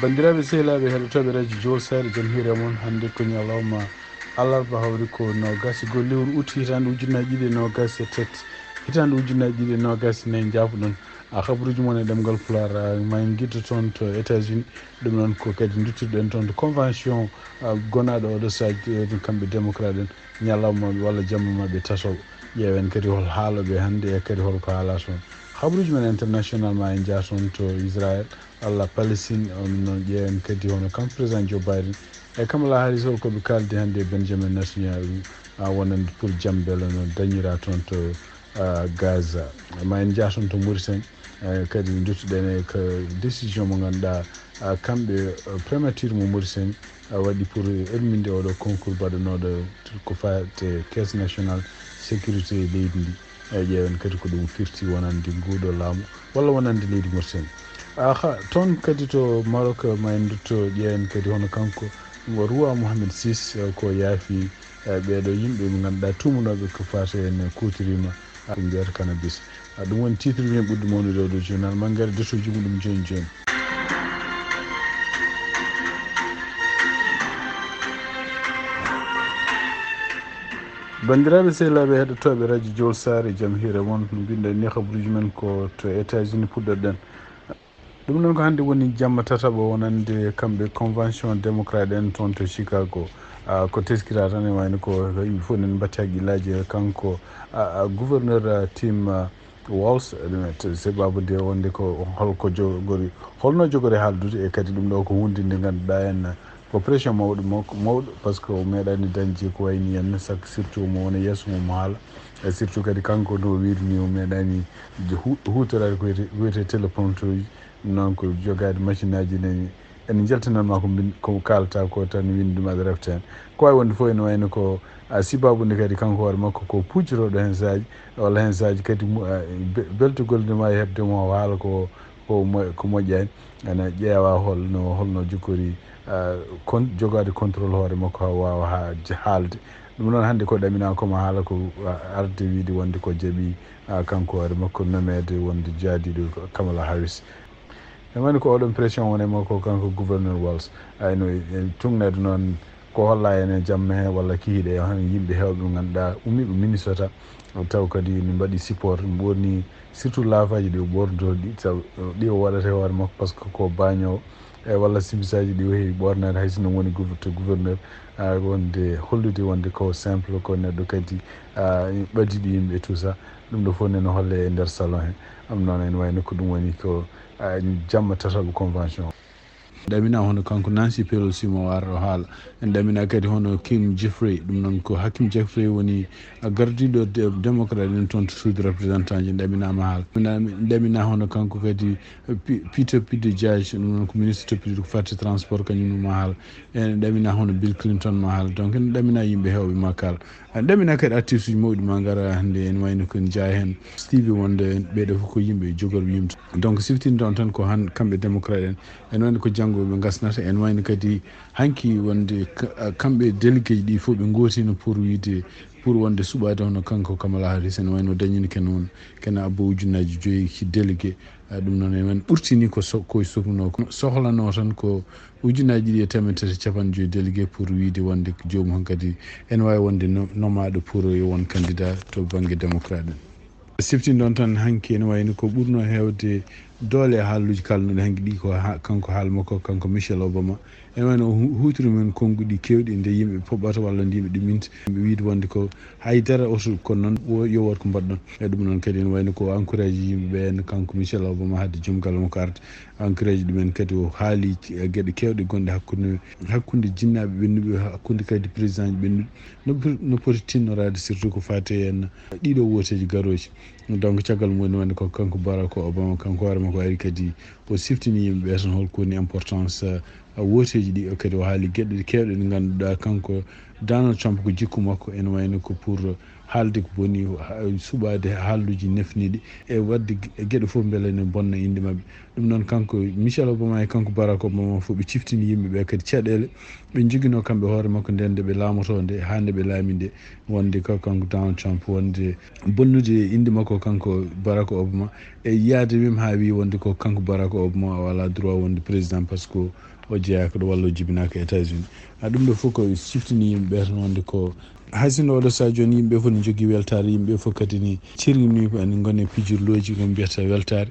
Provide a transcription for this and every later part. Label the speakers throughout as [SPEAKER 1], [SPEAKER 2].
[SPEAKER 1] bandiraɓe sehilaɓe heɗotoɓe radio jol sare jamhire moon hannde ko ñalawma alarba hawri ko nogas go lewru août hitande ujunnaji ɗiɗi e nogas e tati hitande ujunnaji ɗiɗi e nogas nayyi jaabuɗon habaruji moon e ɗemgal Pulaar ma en guiddo toon to États-Unis ɗum noon ko kadi duttirɗen toon to convention gonaɗo oɗo saji kamɓe démocrate en ñalawmaɓe walla jamma maɓe tatoɓe ƴeewen kadi hol haaloɓe hannde e kadi holko haala toon habaruji men international ma en jaa toon to Israël walla Palestine on noon ƴeewen kadi hono kanko président Joe Biden e Kamala Harris holkoɓe kaldi hannde Benjamin Netanyahu wonande pour jaam beele no dañira toon to Gaza ma en jaa toon to Mauritanie kadi duttuɗen e ko décision mo ganduɗa kamɓe primature mo Mauritanie waɗi pour elminde oɗo concours baɗanoɗo ko fate caisse national sécurité leydi ndi ƴeewen kadi ko ɗum firti wonande nguɗo laamu walla wonande leydi Mauritanie toon kadi to Maroc ma en dutto ƴeewen kadi hono kanko Roi Mohamed VI ko yaafi ɓeɗo yimɓe ɓe ganduɗa tumunoɓe ko fate en kutorima ɗum mbiyata cannabis ɗum woni titre men ɓurɗo mawnude oɗo journal mangare detoji muɗum joni joni. bandiraɓe sehilaɓe heɗotoɓe radio jol sare jaam hiire moon no mbinoɗen ni habaruji men ko to États-Unis puɗɗoɗen ɗum noon ko hannde woni jamma tataɓo wonande kamɓe convention démocrate en toon to Chicago ko teskira tan e wayno ko yimɓe fof nen mbatti haqqillaji kanko gouverneur Tim Walz sababude wonde ko holko jogori holno jogori haaldude e kadi ɗum ɗo ko hunde nde ngannduɗa en ko pression mawɗo par ce que o meeɗani dañde ko wayni henna surtout mo woni yeeso mum haala e surtout kadi kanko no wirini o meeɗani hutorade ko wiyete téléphone toji noon ko jogade machine aji ne ene jaltinanma ko kalata ko tan windi ɗum aɗa refta hen ko wawi wonde fof ene wayno ko sibabude kadi kanko hoore makko ko pucciroɗo hen saji walla hen saji kadi beltugol ndema e hebdemo haala ko moƴƴani ene ƴeewa holno jogori jogade contrôle hoore makko ha wawa haalde ɗum noon hannde ko ɗamina komo haala ko arde wiide wonde ko jaaɓi kanko hoore makko nomede wonde jaadiɗo Kamala Harris e woni ko oɗon pression wone makko kanko gouverneur Walz ayno tungnede noon ko holla ene jamma he walla kihiɗe han yimɓe hewɓe ɓe ganduɗa ummiɓe Minnesota taw kadi ne mbaɗi support ɓorni surtout laafaji ɗi o ɓornotoɗi taw ɗi o waɗata hoore makko par ce que ko bañowo e walla sibisaji ɗi o heewi ɓornade hay sinno woni gouverneur wonde hollude wonde ko simple ko neɗɗo kadi ɓadiɗo yimɓe tout ça ɗum ɗo fof nene holle e nder salon he ɗum noon ene wayno ko ɗum woni ko jamma tataɓo convention ɗamina hono kanko Nancy Pelosi mo wara o haala en ɗamina kadi hono Kim Jeffrey ɗum noon ko Hakim Jeffrey woni gardiɗo démocrate en toon to suudu représentant ji ɗaminama haala ɗamina hono kanko kadi Peter Buttigieg ɗum noon ko ministre toppitiɗo ko fatti transport kañum ma haala en ɗamina hono Bill Clinton ma haala donc en ɗamina yimɓe hewɓe ma kala en ɗamina kadi artiste uji mawɗi ma gara hannde en wayno ko jaa hen Stevie wonde ɓeɗo fof ko yimɓe jogorɓe yimta donc siftinde on tan ko kamɓe démocrate en wayno ko janggo ɓe gasnata en wayno kadi hanki wonde kamɓe délégué ji ɗi fof ɓe gootino pour wiide pour wonde suɓade hono kanko Kamala Harris ene wayno dañini kene abbo ujunnaji 5 délégué ɗum noon en ɓurtini ko sohluno ko sohlano tan ko ujunnaji 250 délégué pour wiide wonde jomum han kadi ene wawi wonde nomaɗo pour won candidat to banggue démocrate en siftinde on tan hanki ene wayno ko ɓurno hewde doole e haalluji kalnuɗe hanki ɗi ko kanko haal makko kanko Michelle Obama ene wayno hutiri men konnguɗi kewɗi nde yimɓe poɓɓata walla nde yimɓe ɗuminta yimɓe wiide wonde ko haydara oto kono noon yo wat ko mbaɗɗon e ɗum noon kadi ene wayno ko encourage yimɓeɓe en kanko Michelle Obama hadde joom galle makko arde encourage ɗumen kadi o haali gueɗe kewɗe gonɗe hakkude jinnaɓe ɓennuɓe hakkude kadi président ji ɓennuɓe no poti tinnorade surtout ko fate en ɗiɗo woteji garoji donc caggal mum woni ko kanko Barack Obama kanko hoore makko ari kadi o siftini yimɓeɓe tan holko woni importance woteji ɗi kadi o haali gueɗe kewɗe ɗe ganduɗa kanko Donald Trump ko jikku makko ene wayno ko pour haalde ko boni suɓade haalluji nefniɗi e wadde gueɗe fof beele ne bonna inde mabɓe. ɗum noon kanko Michel Obama e kanko Barack Obama fof ɓe ciftini yimɓeɓe kadi caɗele ɓe joguino kamɓe hoore makko nden nde ɓe laamoto nde hande ɓe laami nde wonde kanko Donald Trump wonde bonnude inde makko kanko Barack Obama e yiyade mim ha wi wonde ko kanko Barack Obama o ala droit wonde président par ce que o jeeyaka ɗo walla o jibinaka États-Unis ɗum ɗo fof ko ciftini yimɓeɓe tan wonde ko haysino oɗo sa joni yimɓe fof ne jogui weltare yimɓe fof kadi ni cirgini ko ene gone pijirloji ko mbiyata weltare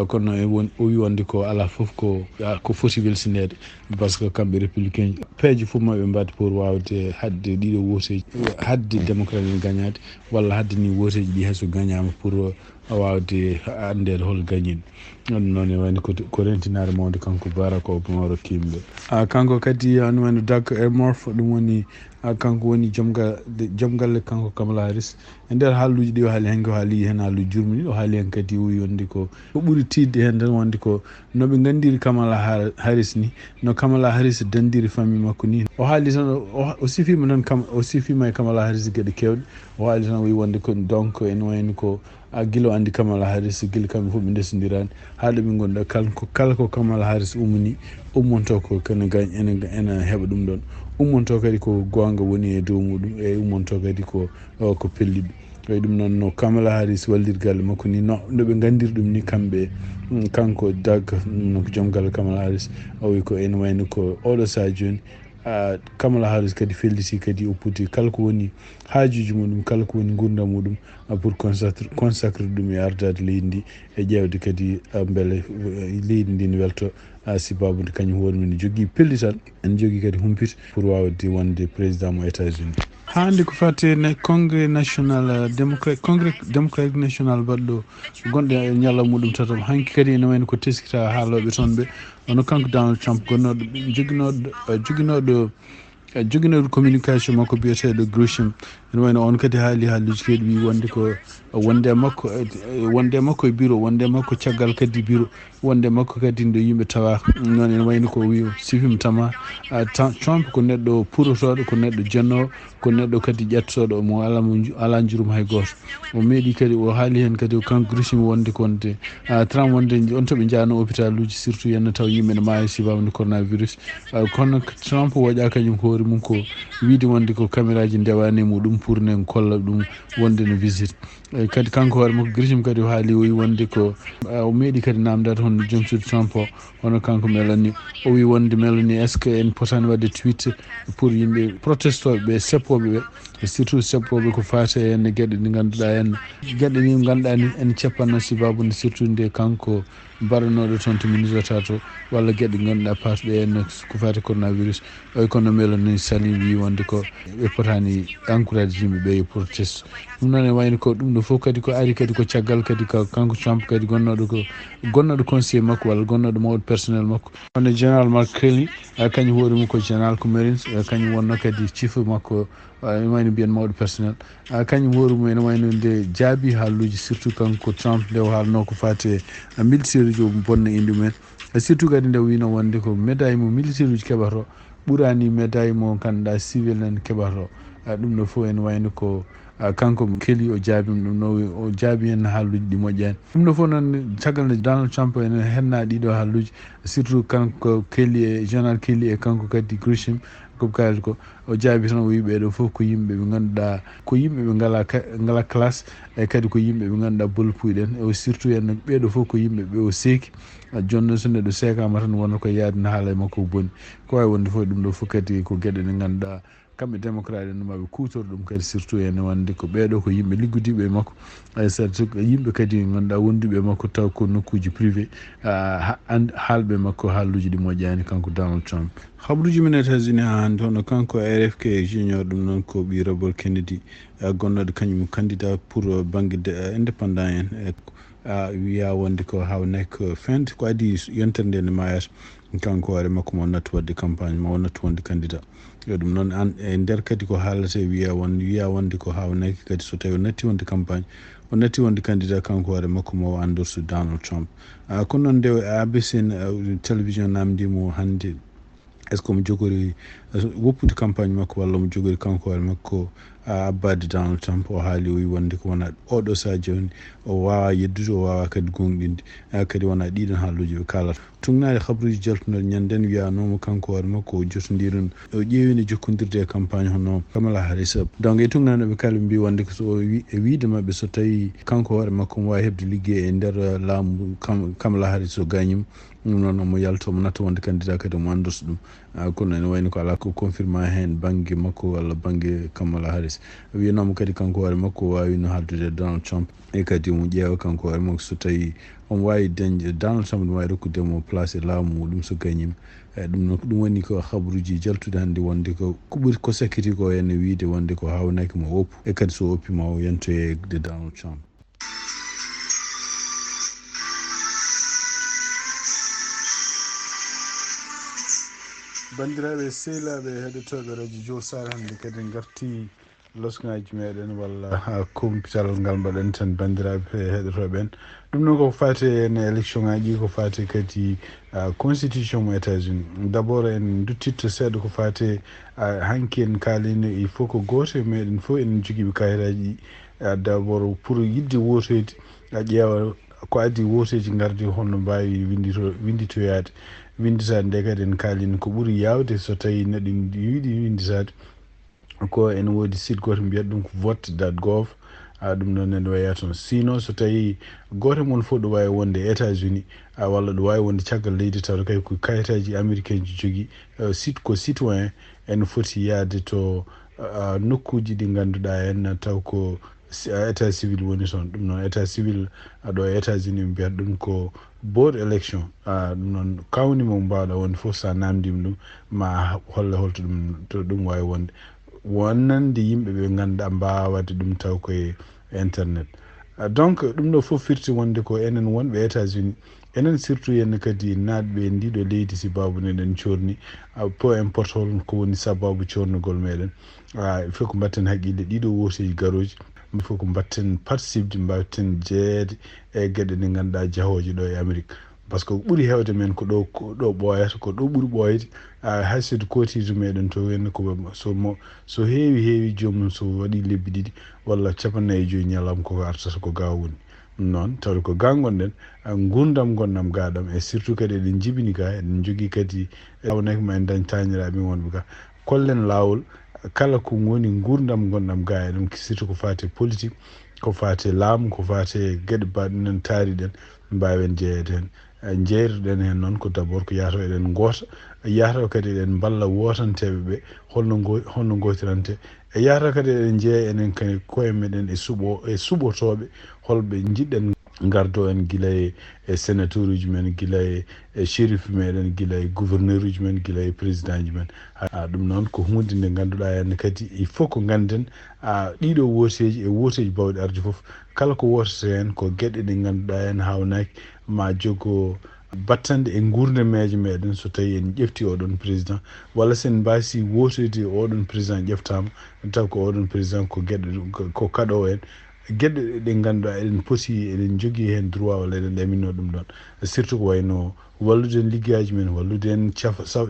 [SPEAKER 1] kono o wi wonde ko ala fof ko foti welsinede par ce que kamɓe républicain peeje fof maɓe mbadde pour wawde hadde ɗiɗo woteji hadde démocrate ne gagnade walla hadde ni woteji ɗi hayso gagnama pour wawde andede hol gañiɗo ɗum noon e wayno ko rentinare mawde kanko Barack Obama rokki yimɓe kanko kadi ne wayno Doug Emhoff ɗum woni kanko woni joom galle kanko Kamala Harris e nder haalluji ɗi o haali hen ko haali hen haalluji jurmini o haali hen kadi o wi wonde ko ɓuuri tidde hen tan wonde ko noɓe gandiri Kamala Harris ni no Kamala Harris dandiri famille makko ni o haali tan o sifima tan o sifima e Kamala Harris gueɗe kewɗe o haali tan o wi wonde ko donc ene wayno ko guila o andi Kamala Harris guila kamɓe fof ɓe ndesodirani haaɗo ɓe gonɗa kala ko Kamala Harris ummini ummonto ko ene heeɓa ɗum ɗon ummonto kadi ko gonga woni e dow muɗum e ummonto kadi ko pelliɗo eyi ɗum noon no Kamala Harris wallirgalle makko ni noɓe gandiri ɗum ni kamɓe kanko Doug no ko joom galle Kamala Harris o wi ko ene wayno ko oɗo saaha joni Kamala Harris kadi felliti kadi oppude kala ko woni haajuji muɗum kala ko woni gurdam muɗum pour consacre ɗum e ardade leydi ndi e ƴewde kadi beele leydi ndi ne welto sibabude kañum hoore mum ne jogui pellital ene jogui kadi humpito pour wawde wonde président mo États-Unis hande ko fate congrès national démocratique national baɗɗo gonɗo e ñalla muɗum tatam hanki kadi ene wayno ko teskita haaloɓe toon ɓe ono kanko Donald Trump gonnoɗo joguinoɗo communication makko biyeteɗo Grisham ene wayno on kadi haali haalluji kadi wi wonde ko wonde makko e bureau wonde makko caggal kadi bureau wonde makko kadi ndo yimɓe tawa noon ene wayno ko wi sifim tama Trump ko neɗɗo purotoɗo ko neɗɗo jannowo ko neɗɗo kadi ƴettoɗo mo ala jurum hay goto o meeɗi kadi o haali hen kadi kanko Grisham wonde Trump wonde on toɓe jahno hôpital uji surtout yenna taw yimɓe ne maayi sibawde coronavirus kono Trump woƴa kañum hoore mum ko wiide wonde ko caméraji ndewani muɗum pour ne kolla ɗum wonde no visite kadi kanko hoore makko Grisham kadi o haali o wi wonde ko o meeɗi kadi namdade hono joom suudu Trump o hono kanko Melanie o wi wonde Melanie est ce que en potani wadde tweet pour yimɓe protestoɓe ɓe seppoɓe ɓe e surtout seppoɓe ko fate henne gueɗe ɗe ganduɗa hen gueɗe ni ganduɗa ni en ceppanno sibabude surtout nde kanko mbaranoɗo toon to Minnesota to walla gueɗe ɗe ganduɗa pasɗe hen ko fate coronavirus kono Melanie sali wi wonde ko ɓe potani encourage yimɓeɓe yo proteste ɗum noon e wayno ko ɗum ɗo fof kadi ko ari kadi ko caggal kadi kanko Trump kadi gonnoɗo conseiller makko walla gonnoɗo mawɗo personnel makko hono général Mercredi kañum hoore mum ko général ko marines kañum wonno kadi chief makko ene wayno mbiyen mawɗo personnel kañum hoore mum ene wayno nde jaabi haalluji surtout kanko Trump nde o haalno ko fate militaire uji o bonna inde mumen surtout kadi nde wino wonde ko médaille mo militaire uji keɓato ɓuurani médaille mo ganduɗa civil en keɓato ɗum ɗo fof ene wayno ko kanko keeli o jaabima ɗum no o jaabi hen haalluji ɗi moƴƴani ɗum ɗo fof noon caggal nde Donald Trump ene henna ɗiɗo haalluji surtout kanko keeli e général keeli e kanko kadi Grisham ko kaali ko o jaabi tan o wi ɓeɗo fof ko yimɓe ɓe ganduɗa ko yimɓe ɓe ngala classe e kadi ko yimɓe ɓe ganduɗa bol puyɗen e surtout en ɓeɗo fof ko yimɓe ɓe o seeki jonnon so neɗɗo seekama tan wonno ko yaade no haala e makko ko boni ko wawi wonde fof ɗum ɗo fof kadi ko gueɗe ɗe ganduɗa kamɓe démocrate en maɓe kutor ɗum kadi surtout ene wonde ko ɓeɗo ko yimɓe liggudiɓe e makko surtout yimɓe kadi ganduɗa wonduɓe e makko taw ko nokkuji privé haalɓe makko haalluji ɗi moƴƴani kanko Donald Trump habaruji men États-Unis ha hande hono kanko RFK junior ɗum noon ko ɓi Robert Kennedy gonnoɗo kañum candidat pour banggue indépendant en wiya wonde ko hawnek fende ko adi yontere nde ne mayata kanko hoore makko mo nattu wadde campagne mo nattu wonde candidat yo ɗum noon an e nder kadi ko haalate wiya wonde ko hawnaki kadi so tawi o natti wonde campagne o natti wonde candidat kanko hoore makko mo endorse Donald Trump kono noon nde ABC télévision namdimo hande est ce que mo jogori woppude campagne makko walla mo jogori kanko hoore makko abbade Donald Trump o haali o wi wonde ko wona oɗo sadio joni o wawa yeddude o wawa kadi gonɗinde kadi wona ɗiɗon haaluji ɓe kalata tugnaade habruji jaltunoɗe ñanden wiyanoma kanko hoore makko o jotodiron o ƴeewino jokkodirde e campagne hono Kamala Harris donc e tugnanoɓe kala mbi wonde ko so e wiide mabɓe so tawi kanko hoore makko mo wawi hebde liggey e nder laamu Kamala Harris o gagnima ɗum noon omo yalta omo natta wonde candidat kadi omo andosa ɗum kono ene wayno ko ala ko confirma hen banggue makko walla banggue Kamala Harris wiyanoma kadi kanko hoore makko wawino haldude e Donald Trump e kadi omo ƴeewa kanko hoore makko so tawi omo wawi dañde Donald Trump ne wawi rokkudemo place e laamu muɗum so gagnima ɗum noon ɗum woni ko habruji jaltude hannde wonde ko ɓuuri ko sakkiti ko ene wiide wonde ko hawnaki mo oppu e kadi so oppi ma o yentoye de Donald Trump. bandiraɓe sehilaɓe heɗotoɓe radio Diol Sar hannde kadi garti losgaji meɗen walla ha kompital ngal mbaɗen tan bandiraɓe heɗotoɓe en ɗum noon koko fati ene élection ngaji ko fati kadi constitution mo États-Unis d' abord en duttitto seeɗa ko fati hanki en kalino il faut ko goto e meɗen fof en joguiɓe kayitaji d' abord pour yidde wotoyde ƴeewa ko addi wotoji gardi holno mbawi winditoyade winditade nde kadi en kalino ko ɓuuri yawde so tawi neɗɗo yiiɗi winditade ko ene woodi site goto mbiyata ɗum ko vote.gov ɗum noon ene waya toon sinon so tawi goto moon fof ɗo wawi wonde États-Unis walla ɗo wawi wonde caggal leydi tawde kay ko kayitaji américain ji jogui site ko citoyen ene foti yaade to nokkuji ɗi ganduɗa hen taw ko état civil woni toon ɗum noon état civil ɗo e États-Unis mbiyata ɗum ko board election ɗum noon kawni mo mbawɗa wonde foof sa namdima ɗum ma holle holto ɗum wawi wonde wonnande yimɓe ɓe ganduɗa mbawa wadde ɗum taw koye internet donc ɗum ɗo foof firti wonde ko enen wonɓe États-Unis enen surtout yen kadi natɓe e ndiɗo leydi si babuno eɗen corni peu importe holko ko woni sababu cornugol meɗen il faut ko mbatten haqqille ɗiɗo woteji garoji il faut ko mbatten participde mbatten jeeyede e gueɗe ɗe ganduɗa jahoje ɗo e Amérique par ce que ɓuuri hewde men ko ɗo ɓooyata ko ɗo ɓuuri ɓooyde haysoto kotijo meɗen to henna ko so heewi joomum so waɗi lebbi ɗiɗi walla 45 ñalawma koko artata ko ga woni ɗum noon tawde ko ga gonɗen gurdam gonɗam ga ɗam e surtout kadi eɗen jibini ga eɗen jogui kadi awnaki ma en dañ tañiraɓe wonɓe ga kollen lawol kala ko woni gurdam gonɗam ga eɗen surtout ko fati politique ko fati laamu ko fati gueɗe baɗɗinen taariɗen mbawen jeeyede hen jeyroɗen hen noon ko d' abord ko yataw eɗen goota yataw kadi eɗen balla wotanteɓe ɓe holno gotirante e yataw kadi eɗen jeeya enen kadi koye meɗen e suɓotoɓe holɓe jiɗɗen gardo en guila e sénateur uji men guila e shérif meɗen guila e gouverneur uji men guila e président ji men ɗum noon ko hunde nde ganduɗa henne kadi il faut ko ganden ɗiɗo woteji e woteji bawɗi arde foof kala ko wotata hen ko gueɗe ɗe ganduɗa hen hawnaki ma jogo battande e gurdameje meɗen so tawi en ƴefti oɗon président walla sen mbasi wotoyde oɗon président ƴeftama taw ko oɗon président ko gueɗe ko kaɗo en gueɗe ɗe ganduɗa eɗen poti eɗen jogui hen droit walla eɗen ɗamino ɗum ɗon surtout ko wayno wallude en liggueyaji men wallude en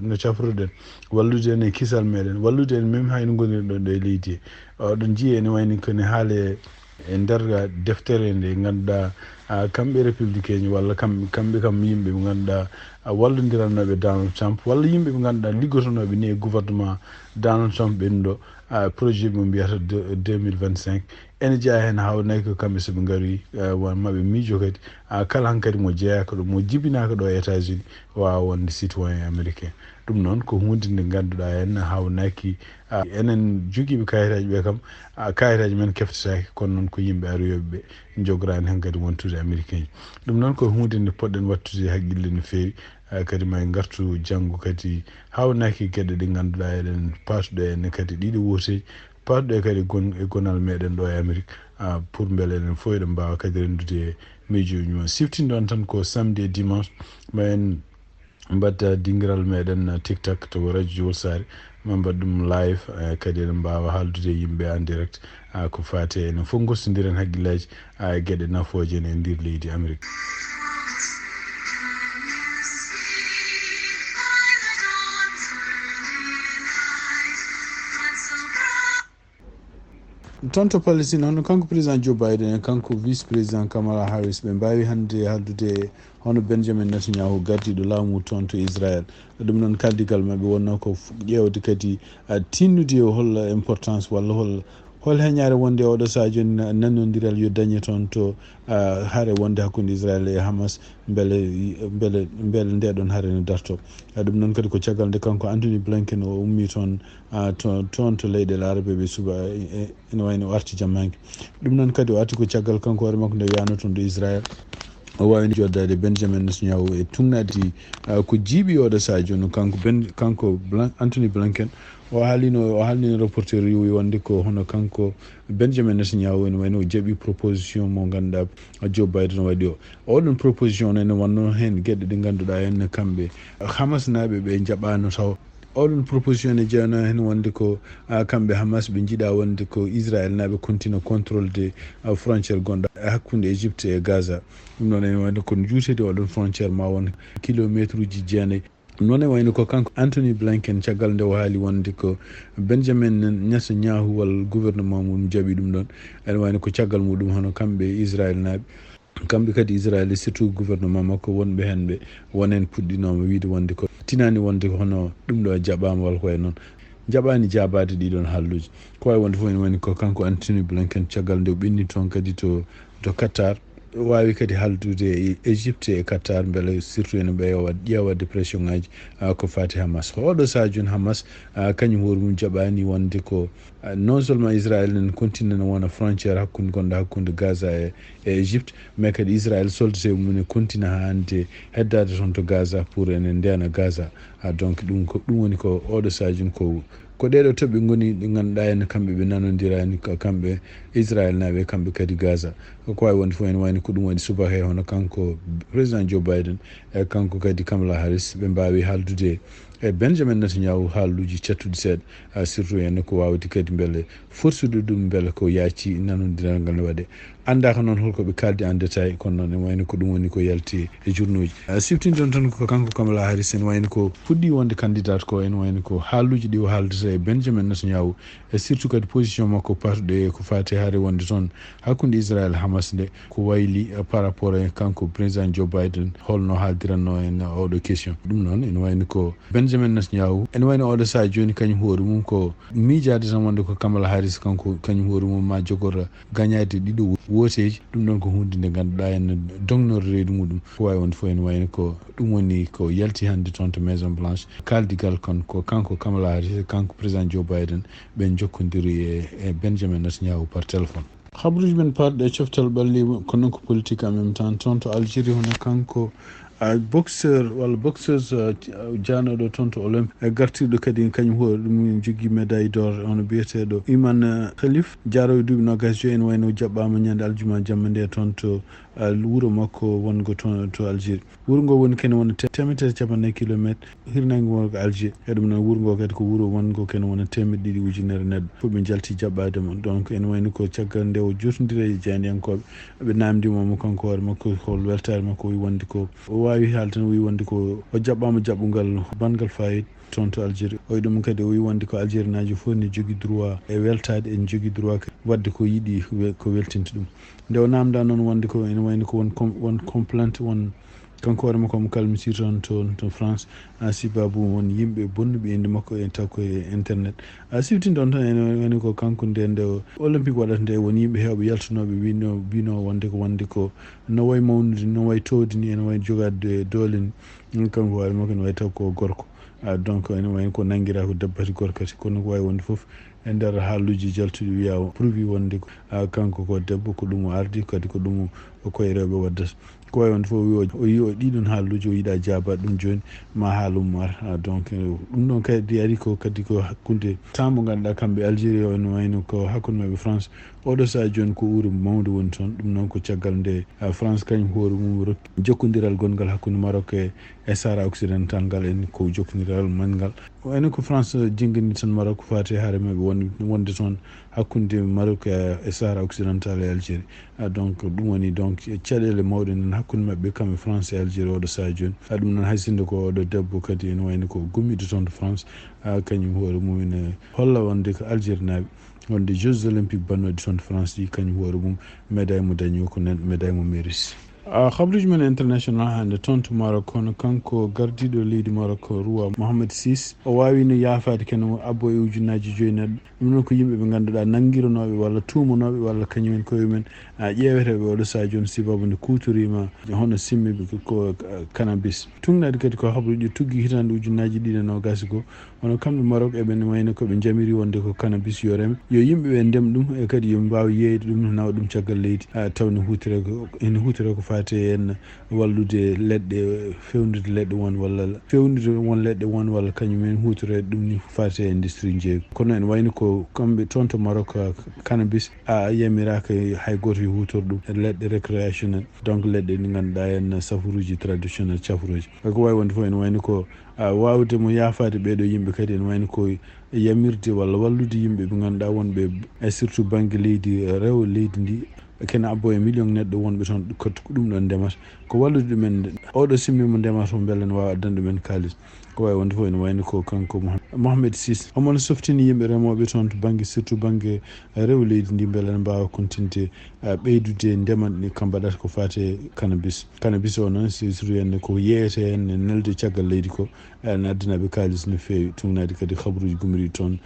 [SPEAKER 1] no cafruɗen wallude en e kisal meɗen wallude en même hayno gonirɗon ɗo e leydi he oɗon jiiya ene wayni kone haale e nder deftere nde ganduɗa kamɓe républicain ji walla kamɓe kam yimɓe ɓe ganduɗa wallodirannoɓe Donald Trump walla yimɓe ɓe ganduɗa liggotonoɓe ni e gouvernement Donald Trump ɓennuɗo projet mo mbiyata 2025 ene jeeya hen hawnaki ko kamɓe soɓe gaari maɓe miijo kadi kala hankkadi mo jeeyaka ɗo mo jibinaka ɗo e États-Unis wawa wonde citoyen américain ɗum noon ko hunde nde ganduɗa hen hawnaki enen joguiɓe kayitaji ɓe kam kayitaji men keftetake kono noon ko yimɓe aroyoɓe ɓe jograni hen kadi wontude américain ji ɗum noon ko hunde nde poɗɗen wattude haqqille no fewi kadi ma en gartu janggo kadi hawnaki gueɗe ɗe ganduɗa eɗen patuɗo henne kadi ɗiɗo woteji patuɗo kadi e gonal meɗen ɗo e Amérique pour beele eɗen fof eɗen mbawa kadi rendude miijoji mumen siftinde on tan ko samedi et dimanche ma en mbadda dinguiral meɗen TikTok to radio Diol Sar ma mbaɗa ɗum live kadi eɗen mbawa haaldude yimɓe en direct ko fati enen fof gostodiren haqqillaji e gueɗe nafoje en e nder leydi Amérique. tonto Palestine hono kanko président Joe Biden e kanko vice président Kamala Harris ɓe mbawi hande haldude hono Benjamin Netanyahu gardiɗo laamu toon to Israel. ɗum noon kaldigal maɓɓe wonno ko ƴewde kadi tinnude holla importance walla hol heñare wonde oɗo saha joni nannodiral yo dañe toon to haare wonde hakkude Israel e Hamas beele ndeɗon haare no darto. ɗum noon kadi ko caggal nde kanko Anthony Blinken o ummi toon toon to leyɗele arabe ɓe suba ene wayno o arti jammanque. ɗum noon kadi o arti ko caggal kanko hoore makko nde wiyano toon do Israel o wawino joddade Benjamin Netanyahu e tugnadi ko jiiɓi oɗo saha joni kanko Anthony Blinken o haalino reporter yowi wonde ko hono kanko Benjamin Netanyahu ene wayno o jaɓi proposition mo ganduɗa Joe Biden waɗi o oɗon proposition ene wanno hen gueɗe ɗe ganduɗa henne kamɓe Hamas naɓe ɓe jaɓano taw oɗon proposition ne jeyano hen wonde ko kamɓe Hamas ɓe jiiɗa wonde ko Israel naɓe continue contrôle de frontiére gonɗo hakkude Égypte e Gaza. ɗum noon ene wayno kono juutede oɗon frontiére ma won kilométre uji jeenayyi. noon e wayno ko kanko Anthony Blinken caggal nde o haali wonde ko Benjamin Netanyahu walla gouvernement mum jaɓi ɗum ɗon ene wayno ko caggal muɗum hono kamɓe Israel naɓe kamɓe kadi Israel surtout gouvernement makko wonɓe hen ɓe wonen puɗɗinoma wiide wonde ko tinani wonde hono ɗum ɗo jaɓama walla koye noon jaɓani jabade ɗiɗon halluji ko wawi wonde fof ene wayni ko kanko Anthony Blinken caggal nde o ɓenni toon kadi to Qatar wawi kadi haldude e Égypte e Qatar beele surtout ene ɓeewa ƴeewadde pression ngaji ko fati Hamas oɗo saha joni Hamas kañum hoore mum jaɓani wonde ko non seulement Israel ne continue ne wona frontiére hakkude gonɗo hakkude Gaza e Égypte mais kadi Israel soldate mum ne continue ha hande heddade toon to Gaza pour ene ndena Gaza donc ɗum woni ko oɗo saha joni ko ɗeɗo toɓɓe goni ɗi ganduɗa henne kamɓe ɓe nanodirani kamɓe Israel naɓe kamɓe kadi Gaza ko wawi wonde fof ene wayno ko ɗum waɗi subaka he hono kanko président Joe Biden e kanko kadi Kamala Harris ɓe mbawi haldude e Benjamin Netanyahu haaluji cattuɗi seeɗa surtout henne ko wawde kadi beele forsude ɗum beele ko yaaci nanodiral ngal ne waɗe andaka noon holkoɓe kaldi en détail kono noon ene wayno ko ɗum woni ko yalti e journaux ji siftindon tan ko kanko Kamala Harris ene wayno ko fuɗɗi wonde candidate ko ene wayno ko haaluji ɗi o haaldata e Benjamin Netanyahu e surtout kadi position makko parɗe ko fati haare wonde toon hakkude Israel Hamas nde ko wayli par rapport e kanko président Joe Biden holno haaldiranno en oɗo question ɗum noon ene wayno ko Benjamin Netanyahu ene wayno oɗo saha joni kañum hoore mum ko miijade tan wonde ko Kamala Harris kanko kañum hoore mum ma jogora gagnade ɗiɗo woteji ɗum ɗon ko hunde nde ganduɗa en dongnorde reedu muɗum ko wawi wonde fof ene wayno ko ɗum woni ko yalti hande toon to Maison Blanche kaldigal kon ko kanko Kamala Harris e kanko président Joe Biden ɓen jokkodiri e Benjamin Netanyahu par téléphone. habruji men parɗe e coftal ɓalli ko noon ko politique en même temps toon to Algérie hono kanko boxeur walla boxeuse janoɗo toon to olympique e gartirɗo kadi kañum hoore ɗum jogui médaille d'or hono biyeteɗo Iman Khalif jaroye duuɓi nogas joyi ene wayno jaɓɓama ñande aljuma jamma nde toon to wuuro makko wongo toon to Algérie wuuro ngo woni kene wona temedere capannayyi kilométre hirnangue wongo Algérie e ɗum noon wuuro ngo kadi ko wuuro wongo kene wona 200 ujunere neɗɗo fof ɓe jalti jaɓɓademo donc ene wayno ko caggal nde o jotodiri e jeydiyankoɓe ɓe namdimomo kanko hoore makko hol weltare makko wi wonde ko o wawi haal tan wi wonde ko o jaɓɓama jaɓɓugal bangal fayida toon to Algérie o ɗum kadi o wi wonde ko Algérie najo fof ne jogui droit e weltade en jogui droit wadde ko yiiɗi ko weltinta ɗum nde o namda noon wonde ko ene wayno ko won complainte won kanko hoore makko omo kalmiti toon to France sibabu won yimɓe bonnuɓe inde makko e taw koye internet siftinɗon tan ene wayno ko kanko nde olympique waɗata nde won yimɓe hewɓe yaltanoɓe wino wonde ko no way mawnude no way towde ni ene way jogade doole ni kanko hoore makko ene way taw ko gorko donc ene wayno ko nanguira ko dabbati gorkati kono ko wawi wonde foof e nder haaluji jaltuɗi wiya prouvi wonde kanko ko debbo ko ɗum o ardi kadi ko ɗum koye rewɓe waddata ko wawi wonde foof o yi o ɗiɗon haaluji o yiiɗa jabade ɗum joni ma haalum ar donc ɗum ɗon kadi ari ko kadi ko hakkude temps mo ganduɗa kamɓe Algérie o ene wayno ko hakkude mabɓe France oɗo sa joni ko uri mawde woni toon ɗum noon ko caggal nde France kañum hoore mum jokkodiral gongal hakkude Maroc e Sahara occidental ngal en ko jokkodiral mangal enen ko France jinggini tan Maroc fati haare maɓe wonde toon hakkude Maroc e Sahara occidental e Algérie donc ɗum woni donc caɗele mawɗe nen hakkude maɓɓe kamɓe France e Algérie oɗo saha joni ɗum noon haysinde ko oɗo debbo kadi ene wayno ko gummiɗo toon to France kañum hoore mum ene holla wonde ko Algérie naaɓe wonde Jeux olympiques bannoɗe toon to France ɗi kañum hoore mum médaille mo dañi ko nen médaille mo mérite habruji men international hande toon to Maroc kono kanko gardiɗo leydi Maroc roi Mohamed VI o wawino yaafade kene abbo e ujunnaji 5 neɗɗo ɗum noon ko yimɓe ɓe ganduɗa nanguiranoɓe walla tumanoɓe walla kañumen koyemumen ƴeweteɓe oɗo saha joni sababu nde kutorima hono simmiɓe ko cannabis tugnade kadi ko habruji tuggi hitande ujunnaji 2020 ko hono kamɓe Maroc eɓen wayno koɓe jamiri wonde ko cannabis yo reme yo yimɓeɓe ndem ɗum e kadi yo mbawa yeyde ɗum nawa ɗum caggal leydi tawne ene hutore ko fate en wallude leɗɗe fewnude leɗɗe won walla fewnude won leɗɗe won walla kañumen hutorede ɗum ni fate e industrie jeeyi kono en wayno ko kamɓe toon to Maroc cannabis yamiraka hay goto yo hutor ɗum leɗɗe récréationnel donc leɗɗe ɗi ganduɗa en safaruji traditionnel cafuroji ko wawi wonde fof en wayno ko wawde mo yaafade ɓeɗo yimɓe kadi en wayno ko yamirde walla wallude yimɓe ɓe ganduɗa wonɓe e surtout banggue leydi rewo leydi ndi kene abbo e million neɗɗo wonɓe toon ko ɗum ɗon ndemata ko wallude ɗumen oɗo simmimo ndemata o beele ne wawa addande ɗumen kalis ko wawi wonde fof ene wayno ko kanko Mohamed VI omono softini yimɓe remoɓe toon to banggue surtout banggue rewo leydi ndi beele ne mbawa continde ɓeydude ndemanɗe kam mbaɗata ko fate cannabis o noon surtout henne ko yeyete henne nelde caggal leydi ko ne addanaɓe kalis no fewi tugnade kadi habruji gumri toon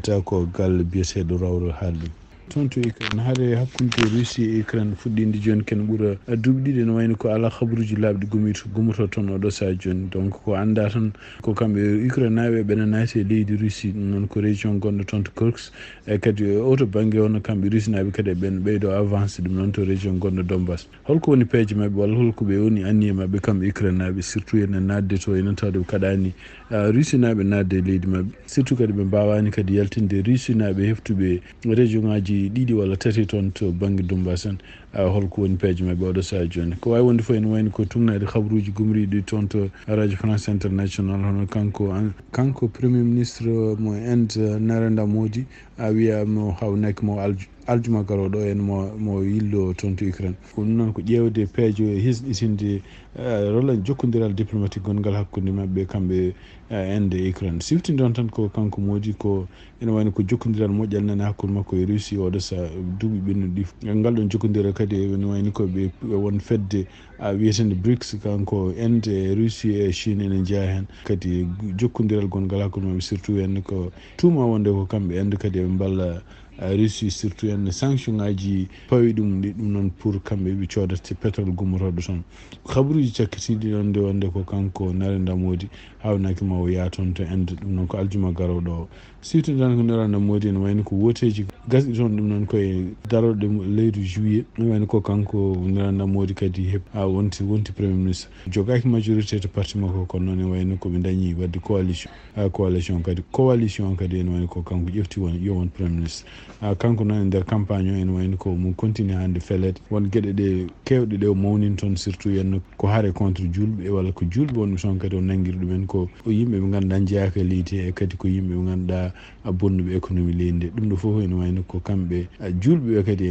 [SPEAKER 1] taw ko galle biyeteɗo rawro haalɗum toon to Ukraine haade hakkude Russie e Ukraine fuɗɗinde joni ken ɓuura duuɓi ɗiɗi ne wayno ko ala habruji laaɓɗi gummoto toon oɗo saha joni donc ko anda tan ko kamɓe Ukraine naaɓe ɓene naati e leydi Russie ɗum noon ko région gonɗo toon to Kursk e kadi oto banggue ono kamɓe Russie naaɓe kadi ɓen ɓeydo avancé ɗum noon to région gonɗo Donbass holko woni peeje mabɓe walla holko ɓe woni anniye mabɓe kamɓe Ukraine naaɓe surtout ene nadde to enen tawde ɓe kaɗani Russie naaɓe nadde e leydi mabɓe surtout kadi ɓe mbawani kadi yaltinde Russie naaɓe heftuɓe région ngaji ɗiɗi walla tati toon to banggue Donbass en holko woni peeje mabɓe oɗo saha joni ko wawi wonde fof ene wayno ko tugnade habruji gumriɗi toon to radio France international hono kanko premier ministre mo Inde Narendra Modi wiyamo hawnaki mo aljuma garoɗo en mo yillo toon to Ukraine ko ɗum noon ko ƴewde peejo e hisɗitinde jokkodiral diplomatique gongal hakkude mabɓe kamɓe Inde e Ukraine siftinde on tan ko kanko Modi ko ene wayno ko jokkodiral moƴƴal nane hakkude makko e Russie oɗo saha duuɓi ɓennuɗi ɗi ngal ɗon jokkodiral kadi ene wayno ko ɓe won fedde wiyetende BRICS kanko Inde e Russie e Chine ene jeeya hen kadi jokkodiral gongal hakkude mabɓe surtout henne ko tuuma wonde ko kamɓe Inde kadi eɓe mballa Russie surtout henne sanction ngaji pawi ɗum noon pour kamɓe ɓe coodata pétrole gummotoɗo toon habruji cakkitiɗi ɗon nde wonde ko kanko Narendra Modi hawnaki ma o yaa toon to Inde ɗum noon ko aljuma garoɗo o surtout tan ko Narendra Modi ne wayno ko woteji gasɗi toon ɗum noon koye daroɗe leydi juillet ne wayno ko kanko Narendra Modi kadi wonti premier ministre jogaki majorité to parti makko kono noon ne wayno koɓe dañi wadde coalition kadi ene wayno ko kanko ƴefti yo won premier ministre kanko noon e nder campagne o ene wayno ko mum continue hande felede won gueɗe ɗe kewɗe ɗe o mawnin toon surtout yenno ko haare contre julɓe walla ko julɓe wonɓe toon kadi o nanguiri ɗumen ko yimɓe ɓe ganduɗa jeeyaka leydi e kadi ko yimɓe ɓe ganduɗa bonnuɓe économie leydi nde ɗum ɗo foof ene wayno ko kamɓe julɓe kadi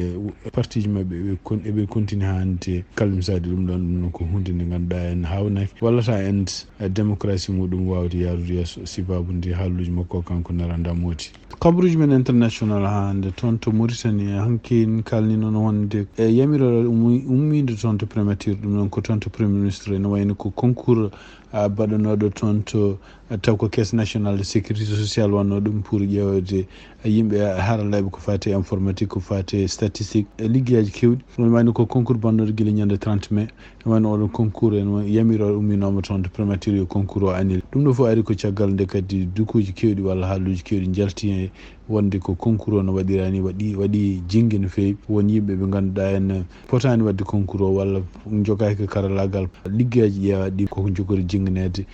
[SPEAKER 1] parti ji mabɓe eɓe continue hande kalmisade ɗum ɗon ko hunde nde ganduɗa en hawnaki wallata en démocratie muɗum wawde yarude yesso sibabude haalluji makko kanko Narendra Modi kabruji men international hande toon to Mauritanie hanki kalni noon wonde e yamirore ummide toon to prémature ɗum noon ko toon to premier ministre ne wayno ko concours baɗanoɗo toon to taw ko caisse nationale de sécurité sociale wanno ɗum pour ƴewde yimɓe haralaɓe ko fate informatique ko fate statistique liggueyaji kewɗi ɗum wayno ko concours bannoɗo guila ñande 30 mai wayno oɗon concours en yamirore umminoma toon to prémature yo concours o annule ɗum ɗo fof ari ko caggal nde kadi dukuji kewɗi walla haalluji kewɗi jalti wonde ko concours o no waɗirani waɗi jinggue no fewi won yimɓe ɓe ganduɗa en potani wadde concours o walla jogaki karalagal liggueyaji ƴeewa ɗi koko jogori jingnede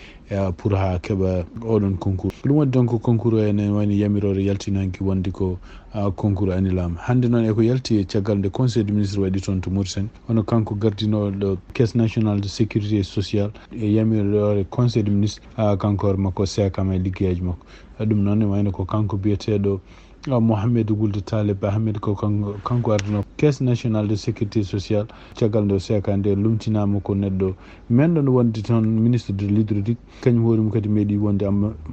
[SPEAKER 1] pour ha keɓa oɗon concours ɗum waɗi donc concours ene wani yamirore yaltinanki wonde ko concours anilama hande noon eko yalti e caggal nde conseil du ministre waɗi toon to Mauritanie hono kanko gardinoɗo ɗo caisse nationale de sécurité sociale e yamirore conseil du ministre kanko hoore makko sekama e liggueyaji makko ɗum noon ne wayno ko kanko biyeteɗo Mohamed Wuld Talib Ahmed ko kanko ardino caisse nationale de sécurité sociale caggal nde o seka nde lumtinama ko neɗɗo menɗon wonde toon ministre de l'hydraulique kañum hoorimo kadi meeɗi wonde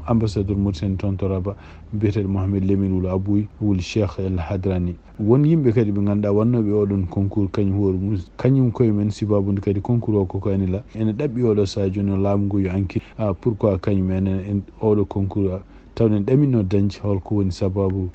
[SPEAKER 1] ambassadeur Mauritanie toon to Rabat biyeteɗo Mohamed Lamine Wulu Abouy Wul Cheikh El Hadrani won yimɓe kadi ɓe ganduɗa wannoɓe oɗon concours kañum hoore kañum koye men sibabude kadi concours o koko anila ene ɗaɓɓi oɗo sadio no laamu ngu yo enquête pourquoi kañum enen oɗo concours tawne ɗamino dañde holko woni sababu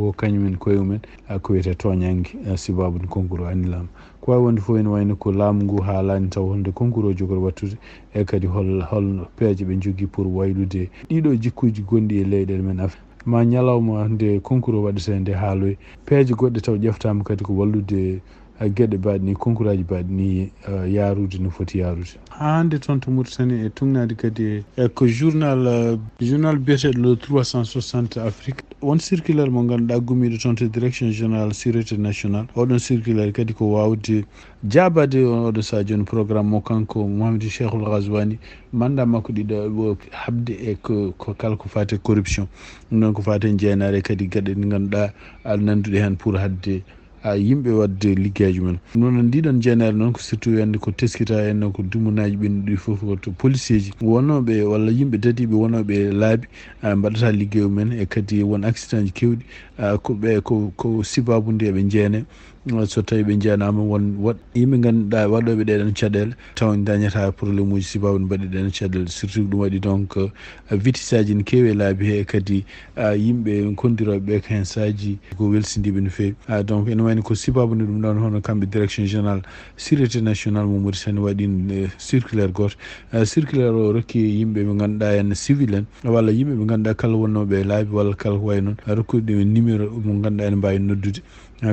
[SPEAKER 1] ko kañumen koye mumen ko wiyete toñangue sibabude concours o annilama ko wawi wonde fof ene wayno ko laamu ngu haalani taw honde concours o jogori wattude e kadi holno peeje ɓe jogui pour waylude ɗiɗo jikkuji gonɗi e leyɗele men ma ñalawma nde concours o waɗete nde haaloy peeje goɗɗe taw ƴeftama kadi ko wallude gueɗe mbaɗe ni concours aji mbaɗe ni yarude no foti yarude ha hande toon to Mauritanie e tugnade kadi ko journal biyeteɗo le 360 Afrique won circulaire mo ganduɗa gummiɗo toon to direction générale sécurité nationale oɗon circulaire kadi ko wawde jabade oɗo sa joni programme mo kanko Mouhamadou Cheikhul Ghazouani manda makko ɗiɗo habde e ko kala ko fate corruption ɗum noon ko fate jeenare kadi gueɗe ɗe ganduɗa nanduɗe hen pour hadde yimɓe wadde liggueji men noon ndiɗon jeenare noon ko surtout wiyande ko teskita en ko dumunaji ɓennuɗi foof to policier ji wonoɓe walla yimɓe dadiɓe wonoɓe laabi mbaɗata ligguey men e kadi won accident ji kewɗi ko sibabude eɓe jeene so tawi ɓe jeenama won yimɓe ganduɗa waɗoɓe ɗeɗon caɗele taw dañata probléme uji sibabude mbaɗi ɗen caɗele surtout ɗum waɗi donc vitisse ne keewi e laabi he kadi yimɓe kondiroɓe ko hen sahaji ko welsidiɓe no fewi donc ene wayno ko sibabude ɗum ɗon hono kamɓe direction générale sécurité nationale mo Mauritanie waɗi circulaire goto circulaire o rokki yimɓe ɓe ganduɗa en civil en walla yimɓe ɓe ganduɗa kala wonnoɓe e laabi walla kala ko way noon rokkude numéro mo ganduɗa ene mbawi noddude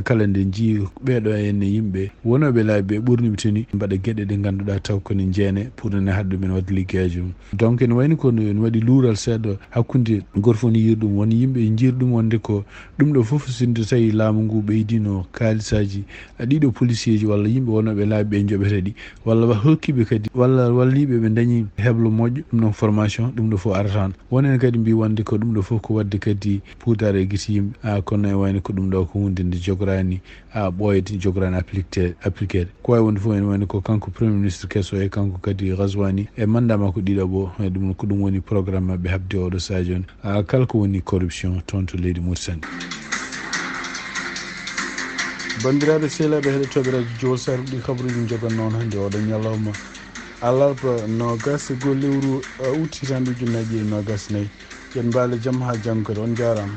[SPEAKER 1] kala nde jii ɓeɗo henne yimɓe wonoɓe laabi ɓe ɓurniɓe toni mbaɗa gueɗe ɗe ganduɗa taw kone jeene pour ne hadde men wadde liggueyaji mum donc ene wayni kono ene waɗi luural seeɗa hakkude goto fof ne yiiri ɗum won yimɓe jiiri ɗum wonde ko ɗum ɗo foof sinde tawi laamu ngu ɓeydino kalisaji ɗiɗo policier ji walla yimɓe wonoɓe laabi ɓe jooɓete ɗi walla hokkiɓe kadi walla walliɓe ɓe dañi heblo moƴƴo ɗum ɗon formation ɗum ɗo fof aratan wonen kadi mbi wonde ko ɗum ɗo fof ko wadde kadi poudare e guite yimɓe kono e wayno ko ɗum ɗo ko hunde nde jogorani ɓoyde jogorani appliqué ko wawi wonde fof ene wayno ko kanko premier ministre kesso e kanko kadi Ghazouani e mandama ko ɗiɗaɓo ɗum ko ɗum woni programme mabɓe habde oɗo sadio on kala ko woni corruption toon to leydi Mauritanie bandiraɓe sehlaɓe heɗotoɓe radio Jowol Sare ɗi kabaruji jogan noon hannde oɗo ñalawma alarba nogas lewru août hitanɗe ujunnaje ɗiɗi nogas nayyi yen mbaale jaam ha janggo kadi on jarama.